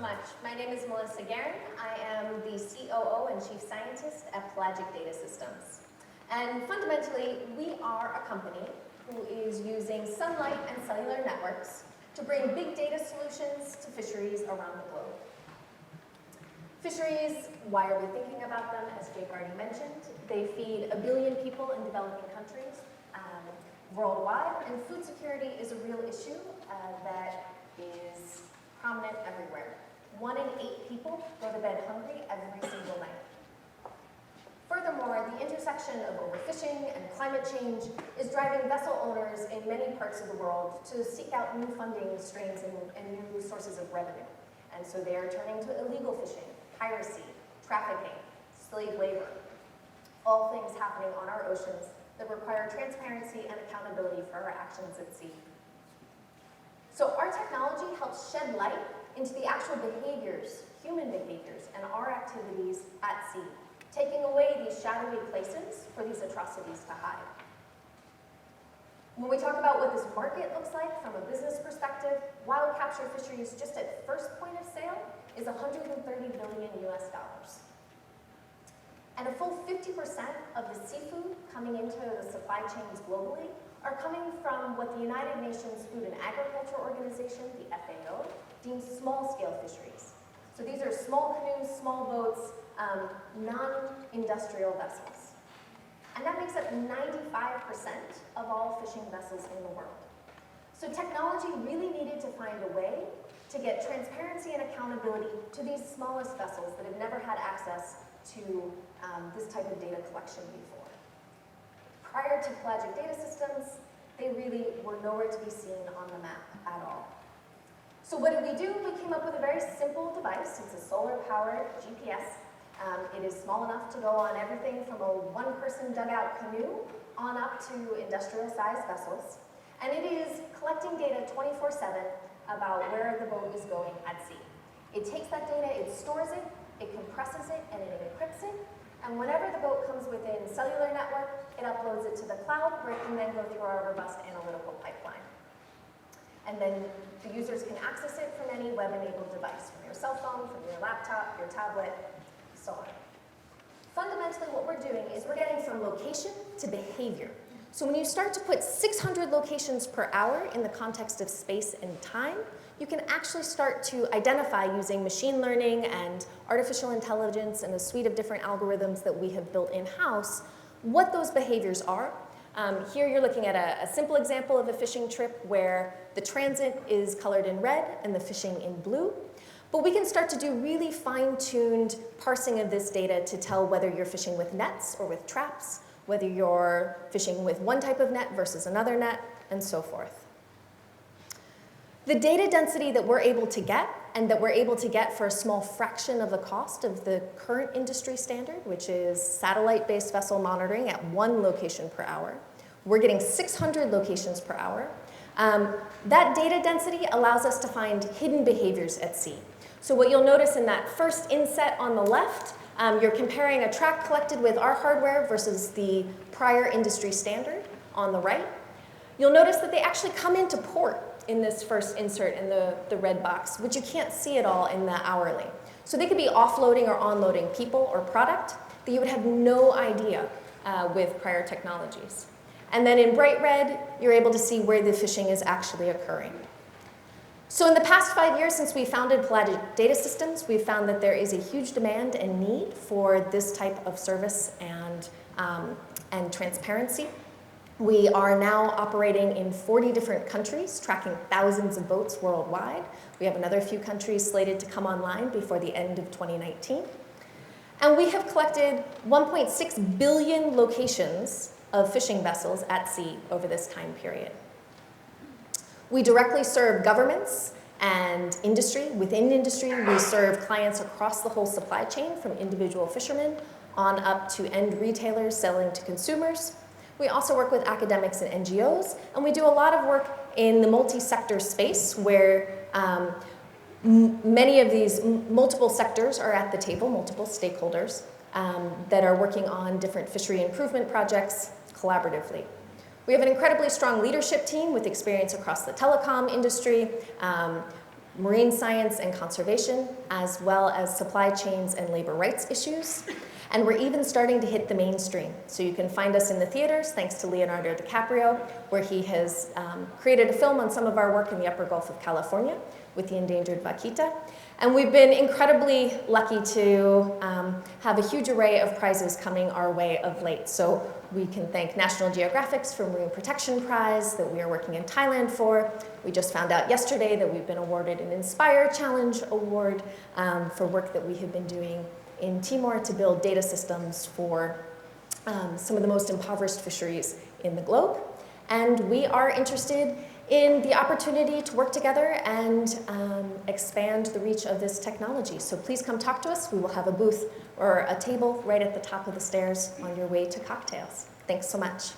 much. My name is Melissa Garren. I am the COO and Chief Scientist at Pelagic Data Systems. And fundamentally, we are a company who is using sunlight and cellular networks to bring big data solutions to fisheries around the globe. Fisheries, why are we thinking about them? As Jake already mentioned, they feed 1 billion people in developing countries worldwide, and food security is a real issue that is prominent everywhere. 1 in 8 people go to bed hungry every single night. Furthermore, the intersection of overfishing and climate change is driving vessel owners in many parts of the world to seek out new funding streams and new sources of revenue. And so they are turning to illegal fishing, piracy, trafficking, slave labor, all things happening on our oceans that require transparency and accountability for our actions at sea. So our technology helps shed light into the actual behaviors, human behaviors, and our activities at sea, taking away these shadowy places for these atrocities to hide. When we talk about what this market looks like from a business perspective, wild capture fisheries just at first point of sale is $130 billion US. And a full 50% of the seafood coming into the supply chains globally are coming from what the United Nations Food and Agriculture Organization, the FAO, deems small-scale fisheries. So these are small canoes, small boats, non-industrial vessels. And that makes up 95% of all fishing vessels in the world. So technology really needed to find a way to get transparency and accountability to these smallest vessels that have never had access to this type of data collection before. Prior to Pelagic Data Systems, they really were nowhere to be seen on the map at all. So what did we do? We came up with a very simple device. It's a solar-powered GPS. It is small enough to go on everything from a one-person dugout canoe on up to industrial-sized vessels. And it is collecting data 24/7 about where the boat is going at sea. It takes that data, it stores it, it compresses it, and it encrypts it. And whenever the boat comes within cellular network, it uploads it to the cloud, where it can then go through our robust analytical pipeline. And then the users can access it from any web-enabled device, from your cell phone, from your laptop, your tablet, so on. Fundamentally, what we're doing is we're getting from location to behavior. So when you start to put 600 locations per hour in the context of space and time, you can actually start to identify using machine learning and artificial intelligence and a suite of different algorithms that we have built in-house, what those behaviors are. Here you're looking at a simple example of a fishing trip where the transit is colored in red and the fishing in blue. But we can start to do really fine-tuned parsing of this data to tell whether you're fishing with nets or with traps, whether you're fishing with one type of net versus another net, and so forth. The data density that we're able to get, and that we're able to get for a small fraction of the cost of the current industry standard, which is satellite-based vessel monitoring at 1 location per hour, we're getting 600 locations per hour. That data density allows us to find hidden behaviors at sea. So what you'll notice in that first inset on the left, you're comparing a track collected with our hardware versus the prior industry standard on the right. You'll notice that they actually come into port in this first insert in the red box, which you can't see at all in the hourly. So they could be offloading or onloading people or product that you would have no idea with prior technologies. And then in bright red, you're able to see where the fishing is actually occurring. So in the past 5 years since we founded Pelagic Data Systems, we've found that there is a huge demand and need for this type of service and transparency. We are now operating in 40 different countries, tracking thousands of boats worldwide. We have another few countries slated to come online before the end of 2019. And we have collected 1.6 billion locations of fishing vessels at sea over this time period. We directly serve governments and industry. Within industry, we serve clients across the whole supply chain, from individual fishermen on up to end retailers selling to consumers. We also work with academics and NGOs, and we do a lot of work in the multi-sector space where many of these multiple sectors are at the table, multiple stakeholders that are working on different fishery improvement projects collaboratively. We have an incredibly strong leadership team with experience across the telecom industry, marine science and conservation, as well as supply chains and labor rights issues. And we're even starting to hit the mainstream. So you can find us in the theaters, thanks to Leonardo DiCaprio, where he has created a film on some of our work in the upper Gulf of California with the endangered vaquita. And we've been incredibly lucky to have a huge array of prizes coming our way of late. So we can thank National Geographic's for Marine Protection Prize that we are working in Thailand for. We just found out yesterday that we've been awarded an Inspire Challenge Award for work that we have been doing in Timor to build data systems for some of the most impoverished fisheries in the globe. And we are interested in the opportunity to work together and expand the reach of this technology. So please come talk to us. We will have a booth or a table right at the top of the stairs on your way to cocktails. Thanks so much.